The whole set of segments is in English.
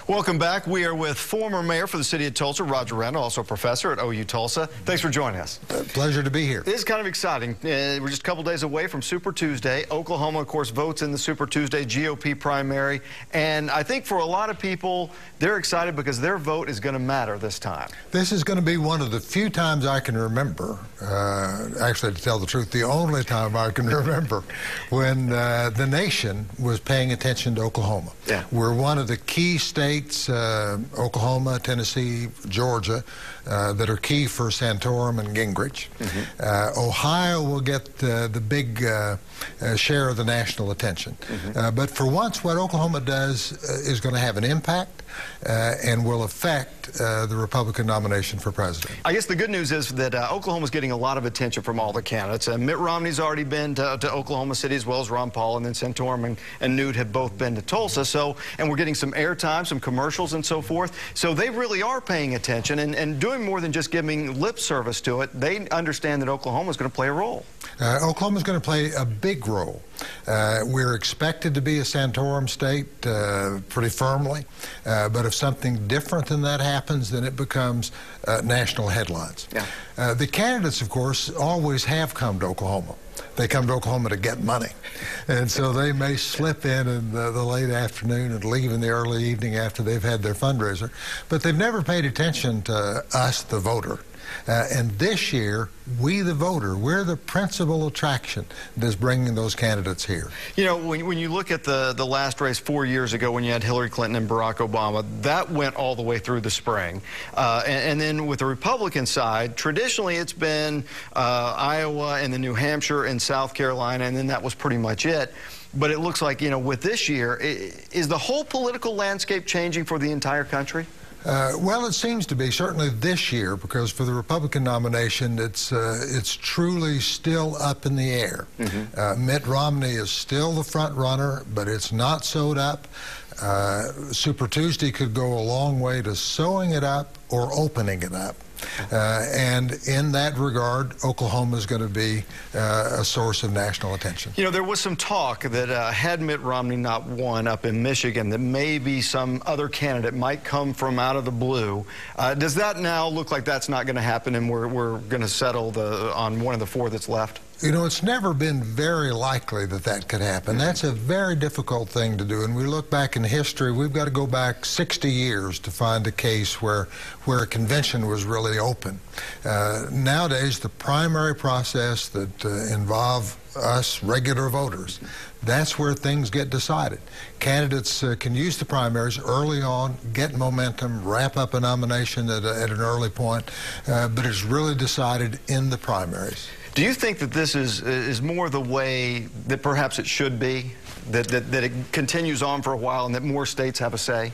Welcome back. We are with former mayor for the city of Tulsa, Rodger Randle, also a professor at OU Tulsa. Thanks for joining us. Pleasure to be here. This is kind of exciting. We're just a couple days away from Super Tuesday. Oklahoma, of course, votes in the Super Tuesday GOP primary. And I think for a lot of people, they're excited because their vote is going to matter this time. This is going to be one of the few times I can remember, actually, to tell the truth, the only time I can remember when the nation was paying attention to Oklahoma. Yeah. We're one of the key states, Oklahoma, Tennessee, Georgia, that are key for Santorum and Gingrich. Ohio will get the big share of the national attention. But for once, what Oklahoma does is going to have an impact and will affect the Republican nomination for president. I guess the good news is that Oklahoma's getting a lot of attention from all the candidates. Mitt Romney's already been to Oklahoma City, as well as Ron Paul, and then Santorum and Newt have both been to Tulsa. And we're getting some airtime, some commercials and so forth. So they really are paying attention and doing more than just giving lip service to it. They understand that Oklahoma's going to play a role. Oklahoma's going to play a big role. We're expected to be a Santorum state pretty firmly, but if something different than that happens, then it becomes national headlines. Yeah. The candidates, of course, always have come to Oklahoma. They come to Oklahoma to get money, and so they may slip in the late afternoon and leave in the early evening after they've had their fundraiser, but they've never paid attention to us, the voter. And this year, we, the voter, we're the principal attraction that's bringing those candidates here. You know, when you look at the last race 4 years ago when you had Hillary Clinton and Barack Obama, that went all the way through the spring. And then with the Republican side, traditionally it's been Iowa and then New Hampshire and South Carolina, and then that was pretty much it. But it looks like, you know, with this year, is the whole political landscape changing for the entire country? Well, it seems to be, certainly this year, because for the Republican nomination, it's truly still up in the air. Mitt Romney is still the front runner, but it's not sewed up. Super Tuesday could go a long way to sewing it up or opening it up. And in that regard, Oklahoma is going to be a source of national attention. You know, there was some talk that had Mitt Romney not won up in Michigan, that maybe some other candidate might come from out of the blue. Does that now look like that's not going to happen and we're going to settle on one of the four that's left? You know, it's never been very likely that that could happen. That's a very difficult thing to do. And we look back in history, we've got to go back 60 years to find a case where a convention was really open. Nowadays, the primary process that involve us regular voters, that's where things get decided. Candidates can use the primaries early on, get momentum, wrap up a nomination at an early point, but it's really decided in the primaries. Do you think that this is more the way that perhaps it should be, that it continues on for a while and that more states have a say?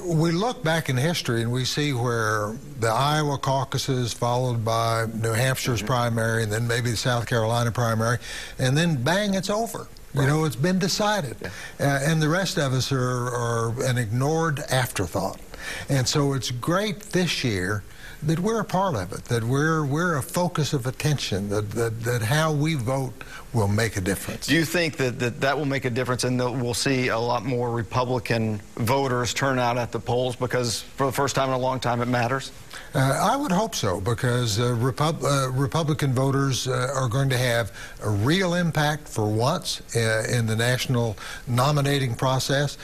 We look back in history and we see where the Iowa caucuses followed by New Hampshire's primary and then maybe the South Carolina primary, and then bang, it's over. You know, it's been decided. And the rest of us are an ignored afterthought. And so it's great this year that we're a part of it, that we're a focus of attention, that how we vote will make a difference. Do you think that will make a difference and that we'll see a lot more Republican voters turn out at the polls because for the first time in a long time it matters? I would hope so, because Republican voters are going to have a real impact for once in the national nominating process.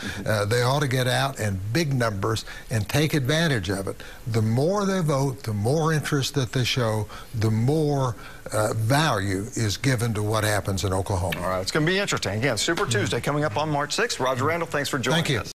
They ought to get out in big numbers and take advantage of it. The more they vote, the more interest that they show, the more value is given to what happens in Oklahoma. All right, it's going to be interesting. Again, Super Tuesday coming up on March 6th. Rodger Randle, thanks for joining us. Thank you.